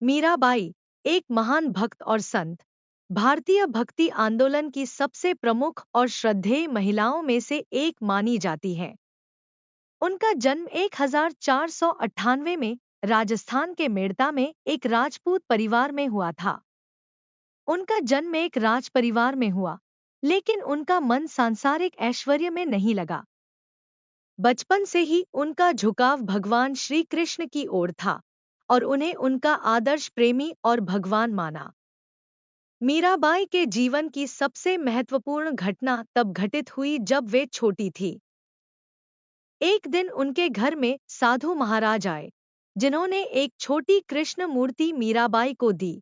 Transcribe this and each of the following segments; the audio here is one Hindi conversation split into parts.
मीराबाई, एक महान भक्त और संत, भारतीय भक्ति आंदोलन की सबसे प्रमुख और श्रद्धेय महिलाओं में से एक मानी जाती हैं। उनका जन्म 1498 में राजस्थान के मेड़ता में एक राजपूत परिवार में हुआ था। उनका जन्म एक राज परिवार में हुआ, लेकिन उनका मन सांसारिक ऐश्वर्य में नहीं लगा। बचपन से ही उनका झुकाव भगवान श्री कृष्ण की ओर था और उन्हें उनका आदर्श प्रेमी और भगवान माना। मीराबाई के जीवन की सबसे महत्वपूर्ण घटना तब घटित हुई जब वे छोटी थी। एक दिन उनके घर में साधु महाराज आए, जिन्होंने एक छोटी कृष्ण मूर्ति मीराबाई को दी।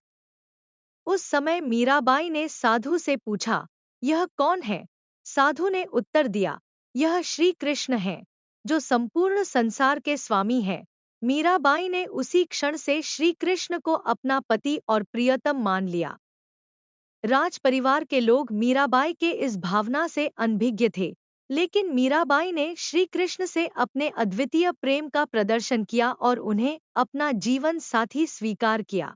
उस समय मीराबाई ने साधु से पूछा, यह कौन है? साधु ने उत्तर दिया, यह श्री कृष्ण है, जो संपूर्ण संसार के स्वामी है। मीराबाई ने उसी क्षण से श्री कृष्ण को अपना पति और प्रियतम मान लिया। राज परिवार के लोग मीराबाई के इस भावना से अनभिज्ञ थे, लेकिन मीराबाई ने श्री कृष्ण से अपने अद्वितीय प्रेम का प्रदर्शन किया और उन्हें अपना जीवन साथी स्वीकार किया।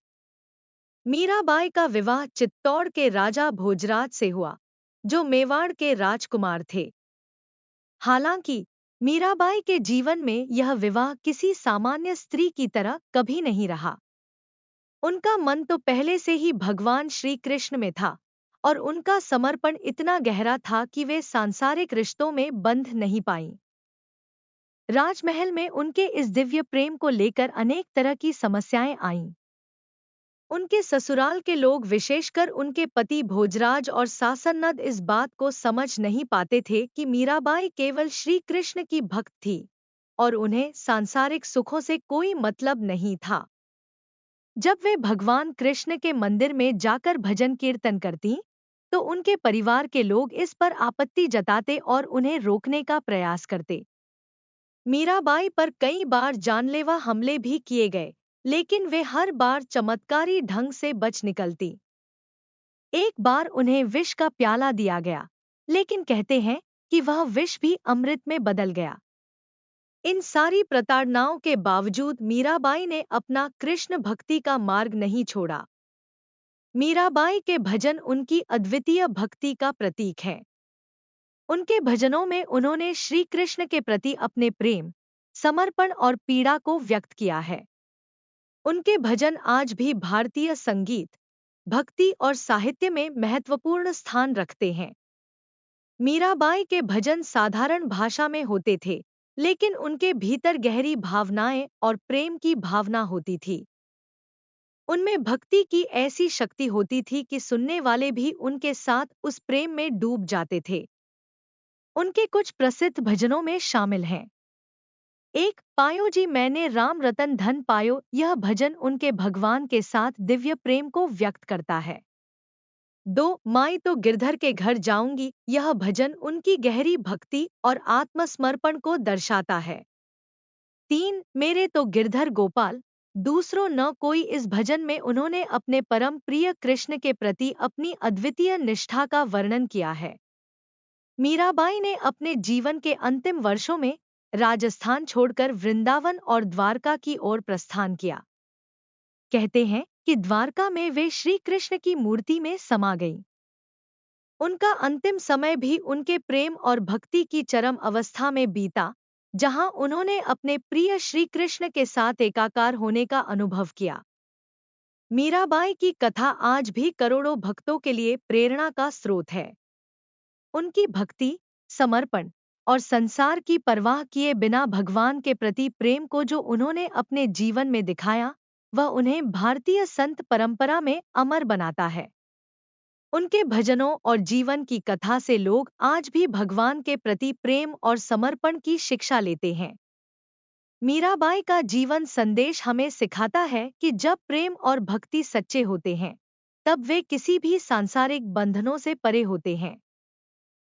मीराबाई का विवाह चित्तौड़ के राजा भोजराज से हुआ, जो मेवाड़ के राजकुमार थे। हालांकि मीराबाई के जीवन में यह विवाह किसी सामान्य स्त्री की तरह कभी नहीं रहा। उनका मन तो पहले से ही भगवान श्री कृष्ण में था और उनका समर्पण इतना गहरा था कि वे सांसारिक रिश्तों में बंध नहीं पाईं। राजमहल में उनके इस दिव्य प्रेम को लेकर अनेक तरह की समस्याएं आईं। उनके ससुराल के लोग, विशेषकर उनके पति भोजराज और सासननद, इस बात को समझ नहीं पाते थे कि मीराबाई केवल श्री कृष्ण की भक्त थी और उन्हें सांसारिक सुखों से कोई मतलब नहीं था। जब वे भगवान कृष्ण के मंदिर में जाकर भजन कीर्तन करतीं, तो उनके परिवार के लोग इस पर आपत्ति जताते और उन्हें रोकने का प्रयास करते। मीराबाई पर कई बार जानलेवा हमले भी किए गए, लेकिन वे हर बार चमत्कारी ढंग से बच निकलती। एक बार उन्हें विष का प्याला दिया गया, लेकिन कहते हैं कि वह विष भी अमृत में बदल गया। इन सारी प्रताड़नाओं के बावजूद मीराबाई ने अपना कृष्ण भक्ति का मार्ग नहीं छोड़ा। मीराबाई के भजन उनकी अद्वितीय भक्ति का प्रतीक हैं। उनके भजनों में उन्होंने श्री कृष्ण के प्रति अपने प्रेम, समर्पण और पीड़ा को व्यक्त किया है। उनके भजन आज भी भारतीय संगीत, भक्ति और साहित्य में महत्वपूर्ण स्थान रखते हैं। मीराबाई के भजन साधारण भाषा में होते थे, लेकिन उनके भीतर गहरी भावनाएं और प्रेम की भावना होती थी। उनमें भक्ति की ऐसी शक्ति होती थी कि सुनने वाले भी उनके साथ उस प्रेम में डूब जाते थे। उनके कुछ प्रसिद्ध भजनों में शामिल हैं। एक, पायो जी मैंने राम रतन धन पायो। यह भजन उनके भगवान के साथ दिव्य प्रेम को व्यक्त करता है। 2, माई तो गिरधर के घर जाऊंगी। यह भजन उनकी गहरी भक्ति और आत्मसमर्पण को दर्शाता है। 3, मेरे तो गिरधर गोपाल, दूसरों न कोई। इस भजन में उन्होंने अपने परम प्रिय कृष्ण के प्रति अपनी अद्वितीय निष्ठा का वर्णन किया है। मीराबाई ने अपने जीवन के अंतिम वर्षों में राजस्थान छोड़कर वृंदावन और द्वारका की ओर प्रस्थान किया। कहते हैं कि द्वारका में वे श्री कृष्ण की मूर्ति में समा गईं। उनका अंतिम समय भी उनके प्रेम और भक्ति की चरम अवस्था में बीता, जहां उन्होंने अपने प्रिय श्री कृष्ण के साथ एकाकार होने का अनुभव किया। मीराबाई की कथा आज भी करोड़ों भक्तों के लिए प्रेरणा का स्रोत है। उनकी भक्ति, समर्पण और संसार की परवाह किए बिना भगवान के प्रति प्रेम को जो उन्होंने अपने जीवन में दिखाया, वह उन्हें भारतीय संत परंपरा में अमर बनाता है। उनके भजनों और जीवन की कथा से लोग आज भी भगवान के प्रति प्रेम और समर्पण की शिक्षा लेते हैं। मीराबाई का जीवन संदेश हमें सिखाता है कि जब प्रेम और भक्ति सच्चे होते हैं, तब वे किसी भी सांसारिक बंधनों से परे होते हैं।